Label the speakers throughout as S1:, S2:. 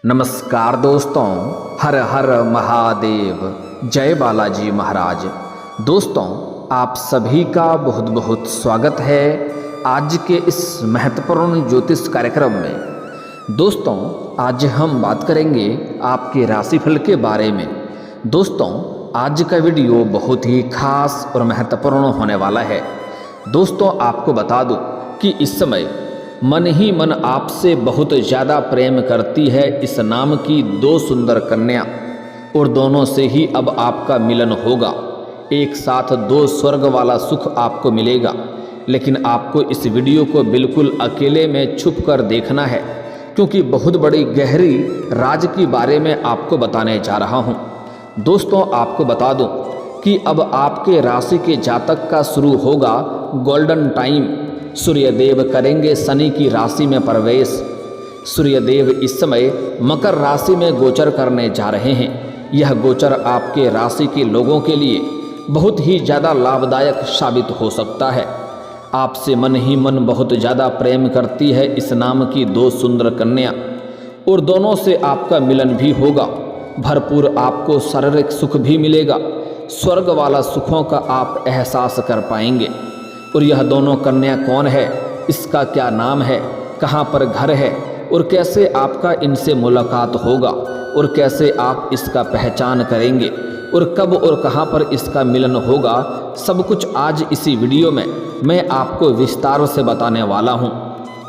S1: नमस्कार दोस्तों, हर हर महादेव, जय बालाजी महाराज। दोस्तों, आप सभी का बहुत बहुत स्वागत है आज के इस महत्वपूर्ण ज्योतिष कार्यक्रम में। दोस्तों, आज हम बात करेंगे आपके राशिफल के बारे में। दोस्तों, आज का वीडियो बहुत ही खास और महत्वपूर्ण होने वाला है। दोस्तों, आपको बता दूं कि इस समय मन ही मन आपसे बहुत ज़्यादा प्रेम करती है इस नाम की दो सुंदर कन्या, और दोनों से ही अब आपका मिलन होगा। एक साथ दो स्वर्ग वाला सुख आपको मिलेगा। लेकिन आपको इस वीडियो को बिल्कुल अकेले में छुप कर देखना है, क्योंकि बहुत बड़ी गहरी राज के बारे में आपको बताने जा रहा हूँ। दोस्तों, आपको बता दूँ कि अब आपके राशि के जातक का शुरू होगा गोल्डन टाइम। सूर्यदेव करेंगे शनि की राशि में प्रवेश। सूर्यदेव इस समय मकर राशि में गोचर करने जा रहे हैं। यह गोचर आपके राशि के लोगों के लिए बहुत ही ज़्यादा लाभदायक साबित हो सकता है। आपसे मन ही मन बहुत ज़्यादा प्रेम करती है इस नाम की दो सुंदर कन्या, और दोनों से आपका मिलन भी होगा। भरपूर आपको शारीरिक सुख भी मिलेगा। स्वर्ग वाला सुखों का आप एहसास कर पाएंगे। और यह दोनों कन्या कौन है, इसका क्या नाम है, कहाँ पर घर है, और कैसे आपका इनसे मुलाकात होगा, और कैसे आप इसका पहचान करेंगे, और कब और कहाँ पर इसका मिलन होगा, सब कुछ आज इसी वीडियो में मैं आपको विस्तार से बताने वाला हूँ।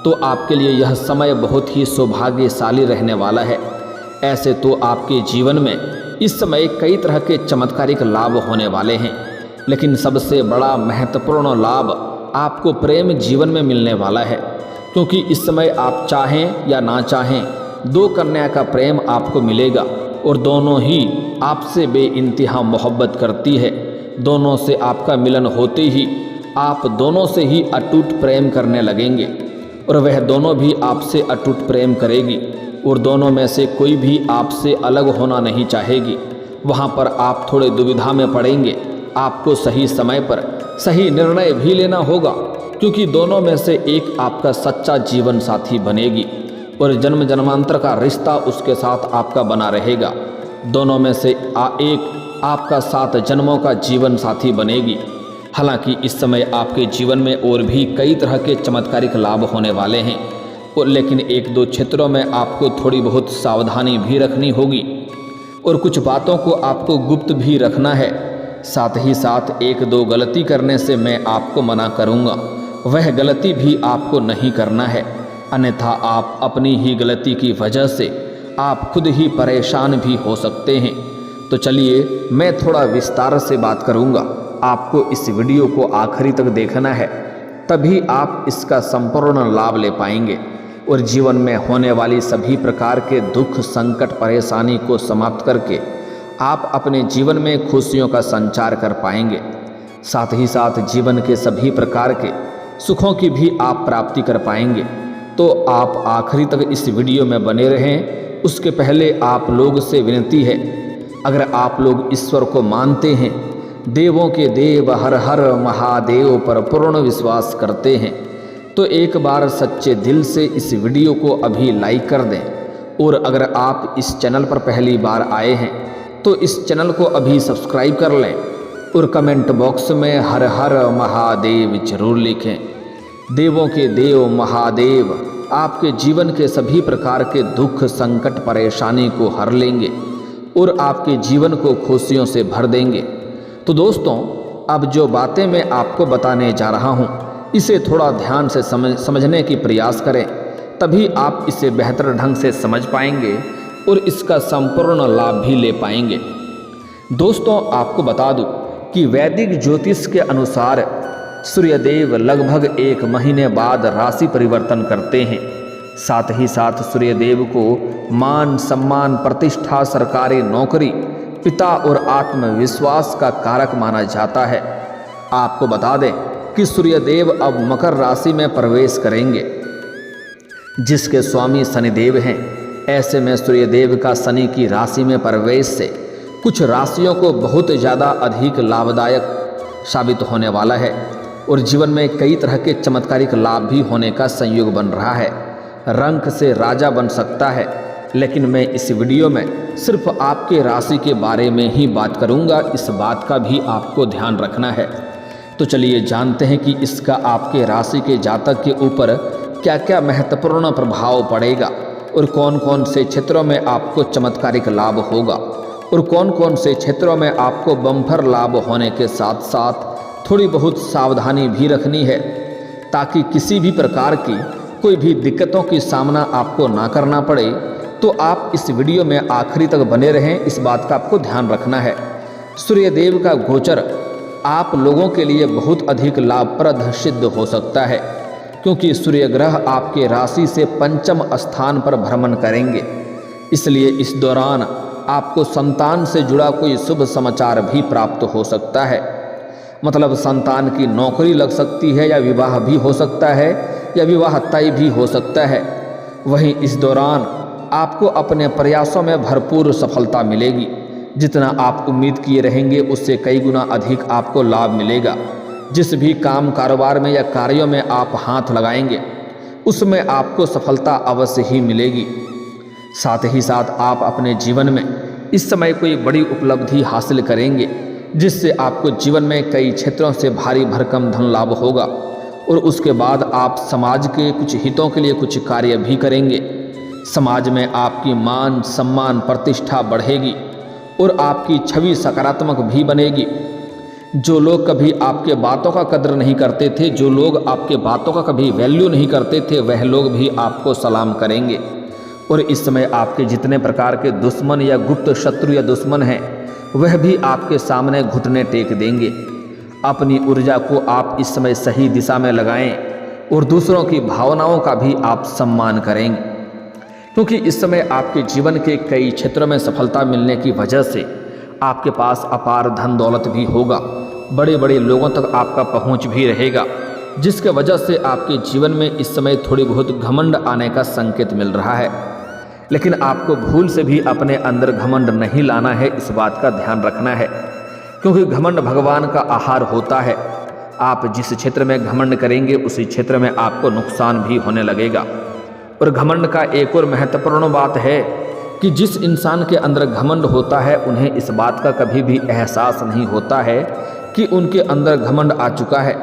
S1: तो आपके लिए यह समय बहुत ही सौभाग्यशाली रहने वाला है। ऐसे तो आपके जीवन में इस समय कई तरह के चमत्कारिक लाभ होने वाले हैं, लेकिन सबसे बड़ा महत्वपूर्ण लाभ आपको प्रेम जीवन में मिलने वाला है। क्योंकि इस समय आप चाहें या ना चाहें, दो कन्या का प्रेम आपको मिलेगा, और दोनों ही आपसे बेइंतहा मोहब्बत करती है। दोनों से आपका मिलन होते ही आप दोनों से ही अटूट प्रेम करने लगेंगे, और वह दोनों भी आपसे अटूट प्रेम करेगी, और दोनों में से कोई भी आपसे अलग होना नहीं चाहेगी। वहाँ पर आप थोड़े दुविधा में पड़ेंगे। आपको सही समय पर सही निर्णय भी लेना होगा, क्योंकि दोनों में से एक आपका सच्चा जीवन साथी बनेगी, और जन्म जन्मांतर का रिश्ता उसके साथ आपका बना रहेगा। दोनों में से एक आपका 7 जन्मों का जीवन साथी बनेगी। हालांकि इस समय आपके जीवन में और भी कई तरह के चमत्कारिक लाभ होने वाले हैं, और लेकिन एक दो क्षेत्रों में आपको थोड़ी बहुत सावधानी भी रखनी होगी, और कुछ बातों को आपको गुप्त भी रखना है। साथ ही साथ एक दो गलती करने से मैं आपको मना करूंगा, वह गलती भी आपको नहीं करना है, अन्यथा आप अपनी ही गलती की वजह से आप खुद ही परेशान भी हो सकते हैं। तो चलिए, मैं थोड़ा विस्तार से बात करूंगा। आपको इस वीडियो को आखिरी तक देखना है, तभी आप इसका संपूर्ण लाभ ले पाएंगे, और जीवन में होने वाली सभी प्रकार के दुख, संकट, परेशानी को समाप्त करके आप अपने जीवन में खुशियों का संचार कर पाएंगे। साथ ही साथ जीवन के सभी प्रकार के सुखों की भी आप प्राप्ति कर पाएंगे। तो आप आखिरी तक इस वीडियो में बने रहें। उसके पहले आप लोग से विनती है, अगर आप लोग ईश्वर को मानते हैं, देवों के देव हर हर महादेव पर पूर्ण विश्वास करते हैं, तो एक बार सच्चे दिल से इस वीडियो को अभी लाइक कर दें। और अगर आप इस चैनल पर पहली बार आए हैं, तो इस चैनल को अभी सब्सक्राइब कर लें, और कमेंट बॉक्स में हर हर महादेव जरूर लिखें। देवों के देव महादेव आपके जीवन के सभी प्रकार के दुख, संकट, परेशानी को हर लेंगे, और आपके जीवन को खुशियों से भर देंगे। तो दोस्तों, अब जो बातें मैं आपको बताने जा रहा हूँ, इसे थोड़ा ध्यान से समझने की प्रयास करें, तभी आप इसे बेहतर ढंग से समझ पाएंगे और इसका संपूर्ण लाभ भी ले पाएंगे। दोस्तों, आपको बता दूं कि वैदिक ज्योतिष के अनुसार सूर्यदेव लगभग 1 महीने बाद राशि परिवर्तन करते हैं। साथ ही साथ सूर्यदेव को मान, सम्मान, प्रतिष्ठा, सरकारी नौकरी, पिता और आत्मविश्वास का कारक माना जाता है। आपको बता दें कि सूर्यदेव अब मकर राशि में प्रवेश करेंगे, जिसके स्वामी शनिदेव हैं। ऐसे में सूर्यदेव का शनि की राशि में प्रवेश से कुछ राशियों को बहुत ज़्यादा अधिक लाभदायक साबित होने वाला है, और जीवन में कई तरह के चमत्कारिक लाभ भी होने का संयोग बन रहा है। रंक से राजा बन सकता है, लेकिन मैं इस वीडियो में सिर्फ आपके राशि के बारे में ही बात करूंगा, इस बात का भी आपको ध्यान रखना है। तो चलिए जानते हैं कि इसका आपके राशि के जातक के ऊपर क्या क्या महत्वपूर्ण प्रभाव पड़ेगा और कौन कौन से क्षेत्रों में आपको चमत्कारिक लाभ होगा और कौन कौन से क्षेत्रों में आपको बम्पर लाभ होने के साथ साथ थोड़ी बहुत सावधानी भी रखनी है, ताकि किसी भी प्रकार की कोई भी दिक्कतों की सामना आपको ना करना पड़े। तो आप इस वीडियो में आखिरी तक बने रहें, इस बात का आपको ध्यान रखना है। सूर्यदेव का गोचर आप लोगों के लिए बहुत अधिक लाभप्रद सिद्ध हो सकता है, क्योंकि सूर्य ग्रह आपके राशि से पंचम स्थान पर भ्रमण करेंगे। इसलिए इस दौरान आपको संतान से जुड़ा कोई शुभ समाचार भी प्राप्त हो सकता है। मतलब संतान की नौकरी लग सकती है, या विवाह भी हो सकता है, या विवाह तय भी हो सकता है। वहीं इस दौरान आपको अपने प्रयासों में भरपूर सफलता मिलेगी। जितना आप उम्मीद किए रहेंगे उससे कई गुना अधिक आपको लाभ मिलेगा। जिस भी काम कारोबार में या कार्यों में आप हाथ लगाएंगे उसमें आपको सफलता अवश्य ही मिलेगी। साथ ही साथ आप अपने जीवन में इस समय कोई बड़ी उपलब्धि हासिल करेंगे, जिससे आपको जीवन में कई क्षेत्रों से भारी भरकम धन लाभ होगा। और उसके बाद आप समाज के कुछ हितों के लिए कुछ कार्य भी करेंगे। समाज में आपकी मान सम्मान प्रतिष्ठा बढ़ेगी और आपकी छवि सकारात्मक भी बनेगी। जो लोग कभी आपके बातों का कद्र नहीं करते थे, जो लोग आपके बातों का कभी वैल्यू नहीं करते थे, वह लोग भी आपको सलाम करेंगे। और इस समय आपके जितने प्रकार के दुश्मन या गुप्त शत्रु या दुश्मन हैं, वह भी आपके सामने घुटने टेक देंगे। अपनी ऊर्जा को आप इस समय सही दिशा में लगाएं और दूसरों की भावनाओं का भी आप सम्मान करेंगे, क्योंकि इस समय आपके जीवन के कई क्षेत्रों में सफलता मिलने की वजह से आपके पास अपार धन दौलत भी होगा। बड़े बड़े लोगों तक आपका पहुंच भी रहेगा, जिसके वजह से आपके जीवन में इस समय थोड़ी बहुत घमंड आने का संकेत मिल रहा है। लेकिन आपको भूल से भी अपने अंदर घमंड नहीं लाना है, इस बात का ध्यान रखना है, क्योंकि घमंड भगवान का आहार होता है। आप जिस क्षेत्र में घमंड करेंगे उसी क्षेत्र में आपको नुकसान भी होने लगेगा। और घमंड का एक और महत्वपूर्ण बात है कि जिस इंसान के अंदर घमंड होता है उन्हें इस बात का कभी भी एहसास नहीं होता है कि उनके अंदर घमंड आ चुका है।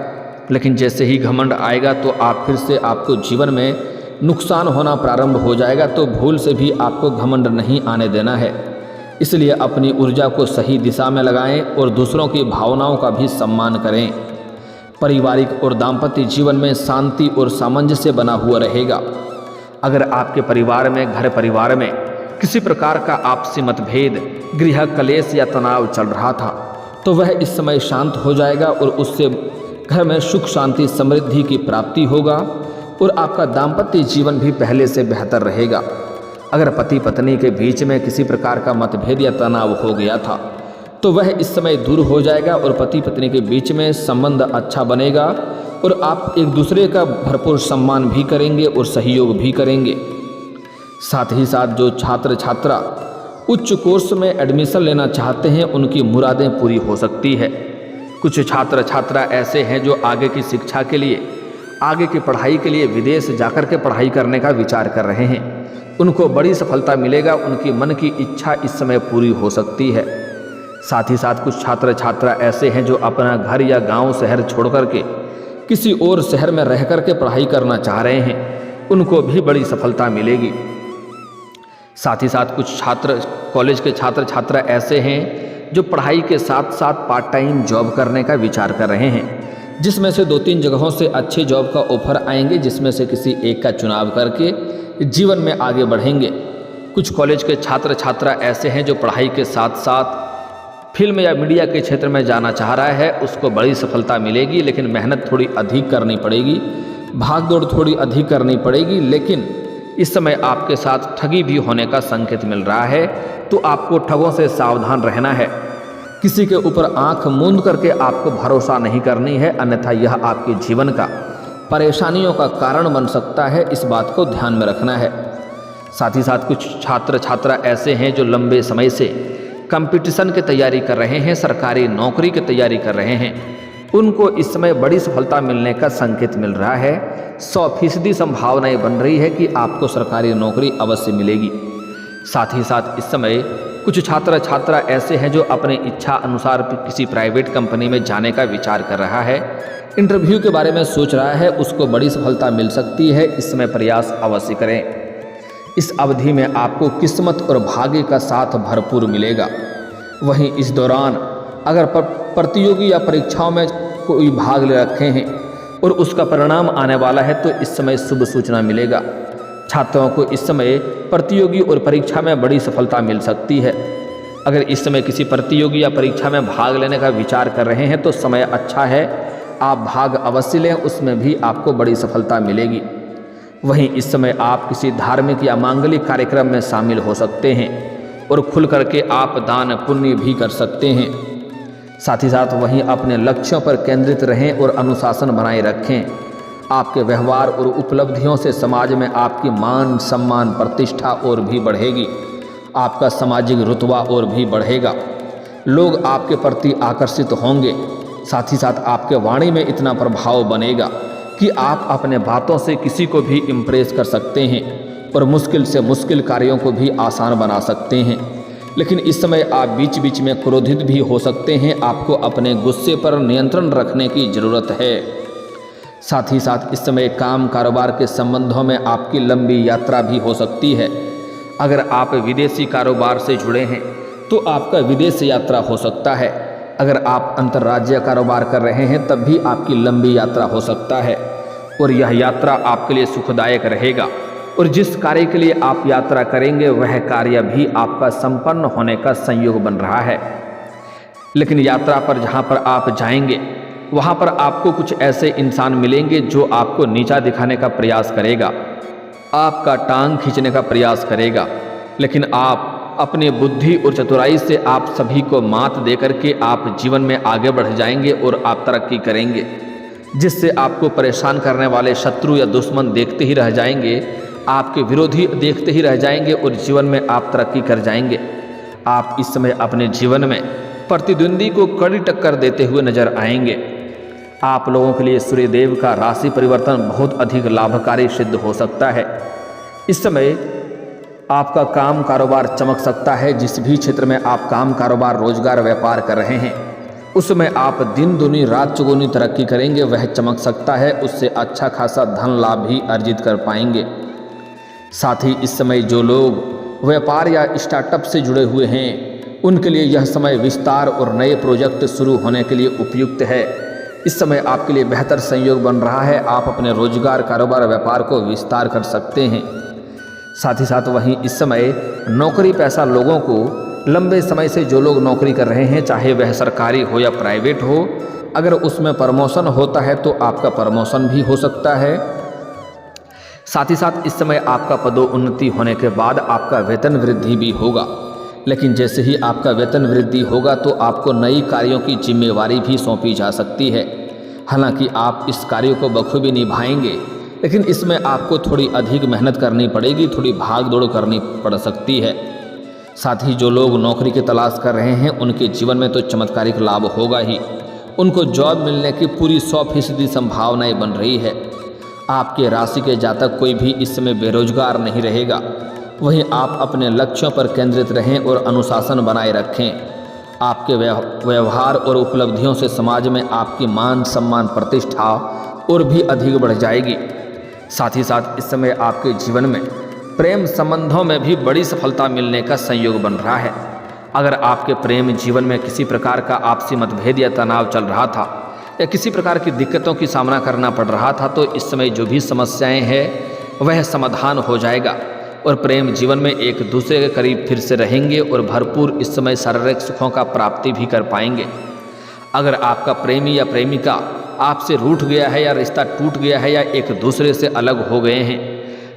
S1: लेकिन जैसे ही घमंड आएगा तो आप फिर से आपको जीवन में नुकसान होना प्रारंभ हो जाएगा। तो भूल से भी आपको घमंड नहीं आने देना है। इसलिए अपनी ऊर्जा को सही दिशा में लगाएं और दूसरों की भावनाओं का भी सम्मान करें। पारिवारिक और दाम्पत्य जीवन में शांति और सामंजस्य बना हुआ रहेगा। अगर आपके परिवार में, घर परिवार में किसी प्रकार का आपसी मतभेद, गृह कलेश या तनाव चल रहा था, तो वह इस समय शांत हो जाएगा और उससे घर में सुख शांति समृद्धि की प्राप्ति होगा और आपका दाम्पत्य जीवन भी पहले से बेहतर रहेगा। अगर पति पत्नी के बीच में किसी प्रकार का मतभेद या तनाव हो गया था तो वह इस समय दूर हो जाएगा और पति पत्नी के बीच में संबंध अच्छा बनेगा और आप एक दूसरे का भरपूर सम्मान भी करेंगे और सहयोग भी करेंगे। साथ ही साथ जो छात्र छात्रा उच्च कोर्स में एडमिशन लेना चाहते हैं उनकी मुरादें पूरी हो सकती है। कुछ छात्र छात्रा ऐसे हैं जो आगे की शिक्षा के लिए, आगे की पढ़ाई के लिए विदेश जाकर के पढ़ाई करने का विचार कर रहे हैं। उनको बड़ी सफलता मिलेगा, उनकी मन की इच्छा इस समय पूरी हो सकती है। साथ ही साथ कुछ छात्र छात्रा ऐसे हैं जो अपना घर या गांव शहर छोड़ करके किसी और शहर में रह करके पढ़ाई करना चाह रहे हैं, उनको भी बड़ी सफलता मिलेगी। साथ ही साथ कुछ छात्र, कॉलेज के छात्र छात्रा ऐसे हैं जो पढ़ाई के साथ साथ पार्ट टाइम जॉब करने का विचार कर रहे हैं, जिसमें से 2-3 जगहों से अच्छे जॉब का ऑफर आएंगे, जिसमें से किसी एक का चुनाव करके जीवन में आगे बढ़ेंगे। कुछ कॉलेज के छात्र छात्रा ऐसे हैं जो पढ़ाई के साथ साथ फिल्म या मीडिया के क्षेत्र में जाना चाह रहा है, उसको बड़ी सफलता मिलेगी, लेकिन मेहनत थोड़ी अधिक करनी पड़ेगी, भागदौड़ थोड़ी अधिक करनी पड़ेगी। लेकिन इस समय आपके साथ ठगी भी होने का संकेत मिल रहा है, तो आपको ठगों से सावधान रहना है। किसी के ऊपर आंख मूंद करके आपको भरोसा नहीं करनी है, अन्यथा यह आपके जीवन का परेशानियों का कारण बन सकता है, इस बात को ध्यान में रखना है। साथ ही साथ कुछ छात्र छात्रा ऐसे हैं जो लंबे समय से कंपटीशन की तैयारी कर रहे हैं, सरकारी नौकरी की तैयारी कर रहे हैं, उनको इस समय बड़ी सफलता मिलने का संकेत मिल रहा है। 100% संभावनाएं बन रही है कि आपको सरकारी नौकरी अवश्य मिलेगी। साथ ही साथ इस समय कुछ छात्र छात्रा ऐसे हैं जो अपने इच्छा अनुसार किसी प्राइवेट कंपनी में जाने का विचार कर रहा है, इंटरव्यू के बारे में सोच रहा है, उसको बड़ी सफलता मिल सकती है। इस समय प्रयास अवश्य करें। इस अवधि में आपको किस्मत और भाग्य का साथ भरपूर मिलेगा। वहीं इस दौरान अगर प्रतियोगी या परीक्षाओं में कोई भाग ले रखे हैं और उसका परिणाम आने वाला है तो इस समय शुभ सूचना मिलेगा। छात्रों को इस समय प्रतियोगी और परीक्षा में बड़ी सफलता मिल सकती है। अगर इस समय किसी प्रतियोगी या परीक्षा में भाग लेने का विचार कर रहे हैं तो समय अच्छा है, आप भाग अवश्य लें, उसमें भी आपको बड़ी सफलता मिलेगी। वहीं इस समय आप किसी धार्मिक या मांगलिक कार्यक्रम में शामिल हो सकते हैं और खुल करके आप दान पुण्य भी कर सकते हैं। साथ ही साथ वहीं अपने लक्ष्यों पर केंद्रित रहें और अनुशासन बनाए रखें। आपके व्यवहार और उपलब्धियों से समाज में आपकी मान सम्मान प्रतिष्ठा और भी बढ़ेगी। आपका सामाजिक रुतबा और भी बढ़ेगा। लोग आपके प्रति आकर्षित होंगे। साथ ही साथ आपके वाणी में इतना प्रभाव बनेगा कि आप अपने बातों से किसी को भी इम्प्रेस कर सकते हैं और मुश्किल से मुश्किल कार्यों को भी आसान बना सकते हैं। लेकिन इस समय आप बीच बीच में क्रोधित भी हो सकते हैं। आपको अपने गुस्से पर नियंत्रण रखने की ज़रूरत है। साथ ही साथ इस समय काम कारोबार के संबंधों में आपकी लंबी यात्रा भी हो सकती है। अगर आप विदेशी कारोबार से जुड़े हैं तो आपका विदेश यात्रा हो सकता है। अगर आप अंतर्राज्यीय कारोबार कर रहे हैं तब भी आपकी लंबी यात्रा हो सकता है और यह यात्रा आपके लिए सुखदायक रहेगा। और जिस कार्य के लिए आप यात्रा करेंगे वह कार्य भी आपका संपन्न होने का संयोग बन रहा है। लेकिन यात्रा पर जहाँ पर आप जाएंगे वहाँ पर आपको कुछ ऐसे इंसान मिलेंगे जो आपको नीचा दिखाने का प्रयास करेगा, आपका टांग खींचने का प्रयास करेगा। लेकिन आप अपनी बुद्धि और चतुराई से आप सभी को मात दे करके आप जीवन में आगे बढ़ जाएंगे और आप तरक्की करेंगे, जिससे आपको परेशान करने वाले शत्रु या दुश्मन देखते ही रह जाएंगे, आपके विरोधी देखते ही रह जाएंगे और जीवन में आप तरक्की कर जाएंगे। आप इस समय अपने जीवन में प्रतिद्वंदी को कड़ी टक्कर देते हुए नजर आएंगे। आप लोगों के लिए सूर्यदेव का राशि परिवर्तन बहुत अधिक लाभकारी सिद्ध हो सकता है। इस समय आपका काम कारोबार चमक सकता है। जिस भी क्षेत्र में आप काम कारोबार रोजगार व्यापार कर रहे हैं उसमें आप दिन दूनी रात चौगुनी तरक्की करेंगे, वह चमक सकता है। उससे अच्छा खासा धन लाभ भी अर्जित कर पाएंगे। साथ ही इस समय जो लोग व्यापार या स्टार्टअप से जुड़े हुए हैं उनके लिए यह समय विस्तार और नए प्रोजेक्ट शुरू होने के लिए उपयुक्त है। इस समय आपके लिए बेहतर संयोग बन रहा है। आप अपने रोजगार कारोबार व्यापार को विस्तार कर सकते हैं। साथ ही साथ वहीं इस समय नौकरी पेशा लोगों को लंबे समय से जो लोग नौकरी कर रहे हैं, चाहे वह सरकारी हो या प्राइवेट हो, अगर उसमें प्रमोशन होता है तो आपका प्रमोशन भी हो सकता है। साथ ही साथ इस समय आपका पदोन्नति होने के बाद आपका वेतन वृद्धि भी होगा। लेकिन जैसे ही आपका वेतन वृद्धि होगा तो आपको नई कार्यों की जिम्मेवारी भी सौंपी जा सकती है। हालांकि आप इस कार्य को बखूबी निभाएंगे, लेकिन इसमें आपको थोड़ी अधिक मेहनत करनी पड़ेगी, थोड़ी भाग दौड़ करनी पड़ सकती है। साथ ही जो लोग नौकरी की तलाश कर रहे हैं उनके जीवन में तो चमत्कारिक लाभ होगा ही। उनको जॉब मिलने की पूरी 100% संभावनाएं बन रही है। आपके राशि के जातक कोई भी इस समय बेरोजगार नहीं रहेगा। वहीं आप अपने लक्ष्यों पर केंद्रित रहें और अनुशासन बनाए रखें। आपके व्यवहार और उपलब्धियों से समाज में आपकी मान सम्मान प्रतिष्ठा और भी अधिक बढ़ जाएगी। साथ ही साथ इस समय आपके जीवन में प्रेम संबंधों में भी बड़ी सफलता मिलने का संयोग बन रहा है। अगर आपके प्रेम जीवन में किसी प्रकार का आपसी मतभेद या तनाव चल रहा था या किसी प्रकार की दिक्कतों की सामना करना पड़ रहा था तो इस समय जो भी समस्याएं हैं वह समाधान हो जाएगा और प्रेम जीवन में एक दूसरे के करीब फिर से रहेंगे और भरपूर इस समय शारीरिक सुखों का प्राप्ति भी कर पाएंगे। अगर आपका प्रेमी या प्रेमिका आपसे रूठ गया है या रिश्ता टूट गया है या एक दूसरे से अलग हो गए हैं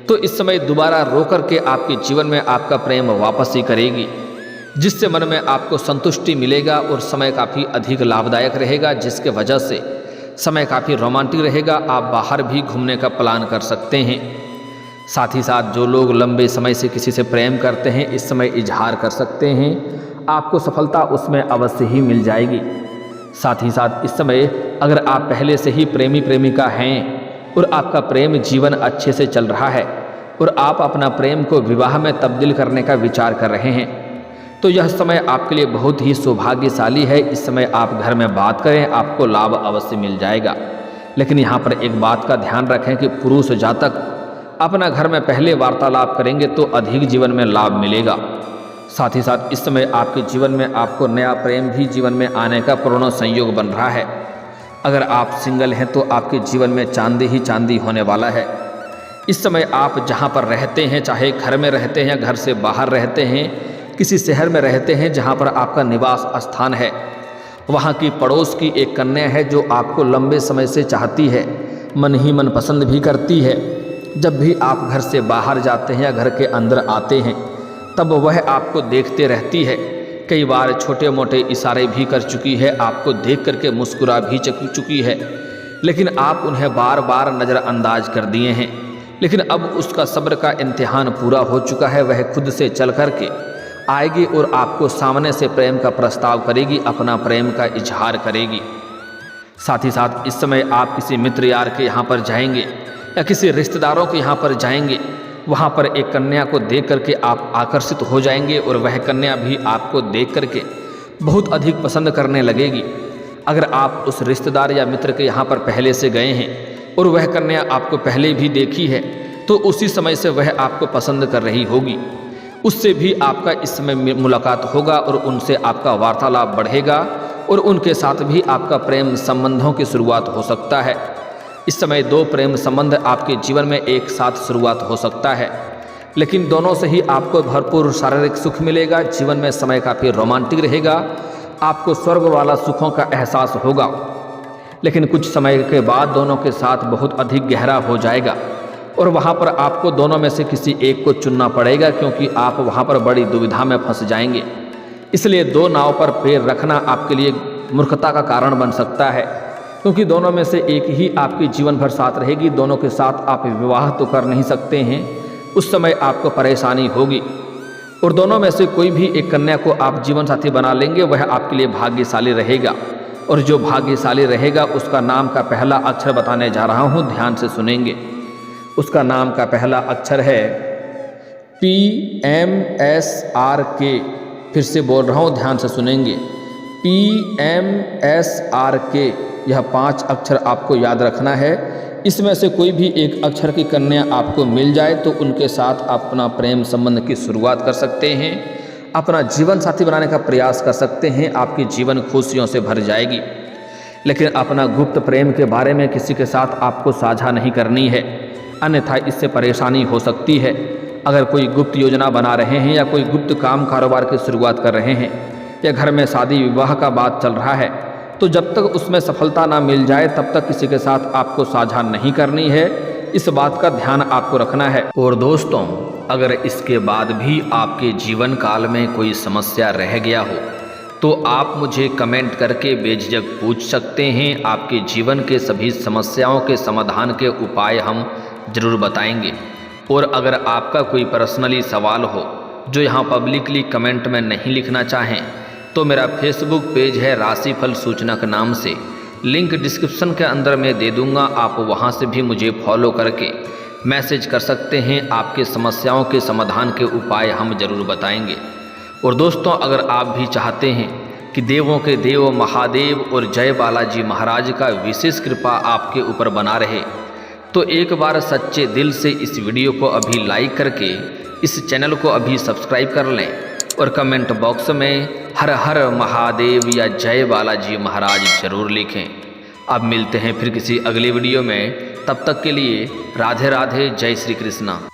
S1: तो इस समय दोबारा रो करके आपके जीवन में आपका प्रेम वापस ही करेगी, जिससे मन में आपको संतुष्टि मिलेगा और समय काफ़ी अधिक लाभदायक रहेगा, जिसके वजह से समय काफ़ी रोमांटिक रहेगा। आप बाहर भी घूमने का प्लान कर सकते हैं। साथ ही साथ जो लोग लंबे समय से किसी से प्रेम करते हैं इस समय इजहार कर सकते हैं, आपको सफलता उसमें अवश्य ही मिल जाएगी। साथ ही साथ इस समय अगर आप पहले से ही प्रेमी प्रेमिका हैं और आपका प्रेम जीवन अच्छे से चल रहा है और आप अपना प्रेम को विवाह में तब्दील करने का विचार कर रहे हैं, तो यह समय आपके लिए बहुत ही सौभाग्यशाली है। इस समय आप घर में बात करें, आपको लाभ अवश्य मिल जाएगा। लेकिन यहाँ पर एक बात का ध्यान रखें कि पुरुष जातक अपना घर में पहले वार्तालाप करेंगे तो अधिक जीवन में लाभ मिलेगा। साथ ही साथ इस समय आपके जीवन में आपको नया प्रेम भी जीवन में आने का पूर्ण संयोग बन रहा है। अगर आप सिंगल हैं तो आपके जीवन में चांदी ही चांदी होने वाला है। इस समय आप जहाँ पर रहते हैं, चाहे घर में रहते हैं, घर से बाहर रहते हैं, किसी शहर में रहते हैं जहाँ पर आपका निवास स्थान है, वहाँ की पड़ोस की एक कन्या है जो आपको लंबे समय से चाहती है, मन ही मन पसंद भी करती है। जब भी आप घर से बाहर जाते हैं या घर के अंदर आते हैं तब वह आपको देखते रहती है। कई बार छोटे मोटे इशारे भी कर चुकी है, आपको देख करके मुस्कुरा भी चुकी है, लेकिन आप उन्हें बार बार नज़रअंदाज कर दिए हैं। लेकिन अब उसका सब्र का इम्तिहान पूरा हो चुका है। वह खुद से चल करके आएगी और आपको सामने से प्रेम का प्रस्ताव करेगी, अपना प्रेम का इजहार करेगी। साथ ही साथ इस समय आप किसी मित्र यार के यहाँ पर जाएंगे या किसी रिश्तेदारों के यहाँ पर जाएंगे, वहाँ पर एक कन्या को देख करके आप आकर्षित हो जाएंगे और वह कन्या भी आपको देख करके बहुत अधिक पसंद करने लगेगी। अगर आप उस रिश्तेदार या मित्र के यहाँ पर पहले से गए हैं और वह कन्या आपको पहले भी देखी है तो उसी समय से वह आपको पसंद कर रही होगी। उससे भी आपका इस समय मुलाकात होगा और उनसे आपका वार्तालाप बढ़ेगा और उनके साथ भी आपका प्रेम संबंधों की शुरुआत हो सकता है। इस समय दो प्रेम संबंध आपके जीवन में एक साथ शुरुआत हो सकता है, लेकिन दोनों से ही आपको भरपूर शारीरिक सुख मिलेगा। जीवन में समय काफ़ी रोमांटिक रहेगा, आपको स्वर्ग वाला सुखों का एहसास होगा। लेकिन कुछ समय के बाद दोनों के साथ बहुत अधिक गहरा हो जाएगा और वहाँ पर आपको दोनों में से किसी एक को चुनना पड़ेगा, क्योंकि आप वहाँ पर बड़ी दुविधा में फंस जाएंगे। इसलिए दो नाव पर पैर रखना आपके लिए मूर्खता का कारण बन सकता है, क्योंकि दोनों में से एक ही आपके जीवन भर साथ रहेगी। दोनों के साथ आप विवाह तो कर नहीं सकते हैं, उस समय आपको परेशानी होगी। और दोनों में से कोई भी एक कन्या को आप जीवन साथी बना लेंगे, वह आपके लिए भाग्यशाली रहेगा। और जो भाग्यशाली रहेगा उसका नाम का पहला अक्षर बताने जा रहा हूँ, ध्यान से सुनेंगे। उसका नाम का पहला अक्षर है PMSRK। फिर से बोल रहा हूँ, ध्यान से सुनेंगे, PMSRK। यह 5 अक्षर आपको याद रखना है। इसमें से कोई भी एक अक्षर की कन्या आपको मिल जाए तो उनके साथ अपना प्रेम संबंध की शुरुआत कर सकते हैं, अपना जीवन साथी बनाने का प्रयास कर सकते हैं। आपकी जीवन खुशियों से भर जाएगी। लेकिन अपना गुप्त प्रेम के बारे में किसी के साथ आपको साझा नहीं करनी है, अन्यथा इससे परेशानी हो सकती है। अगर कोई गुप्त योजना बना रहे हैं या कोई गुप्त काम कारोबार की शुरुआत कर रहे हैं या घर में शादी विवाह का बात चल रहा है, तो जब तक उसमें सफलता ना मिल जाए तब तक किसी के साथ आपको साझा नहीं करनी है। इस बात का ध्यान आपको रखना है। और दोस्तों, अगर इसके बाद भी आपके जीवन काल में कोई समस्या रह गया हो तो आप मुझे कमेंट करके बेझिझक पूछ सकते हैं। आपके जीवन के सभी समस्याओं के समाधान के उपाय हम ज़रूर बताएंगे। और अगर आपका कोई पर्सनली सवाल हो जो यहाँ पब्लिकली कमेंट में नहीं लिखना चाहें तो मेरा फेसबुक पेज है राशिफल सूचनक नाम से, लिंक डिस्क्रिप्शन के अंदर मैं दे दूँगा। आप वहाँ से भी मुझे फॉलो करके मैसेज कर सकते हैं। आपके समस्याओं के समाधान के उपाय हम जरूर बताएंगे। और दोस्तों, अगर आप भी चाहते हैं कि देवों के देव महादेव और जय बालाजी महाराज का विशेष कृपा आपके ऊपर बना रहे, तो एक बार सच्चे दिल से इस वीडियो को अभी लाइक करके इस चैनल को अभी सब्सक्राइब कर लें और कमेंट बॉक्स में हर हर महादेव या जय बालाजी महाराज जरूर लिखें। अब मिलते हैं फिर किसी अगले वीडियो में, तब तक के लिए राधे राधे, जय श्री कृष्णा।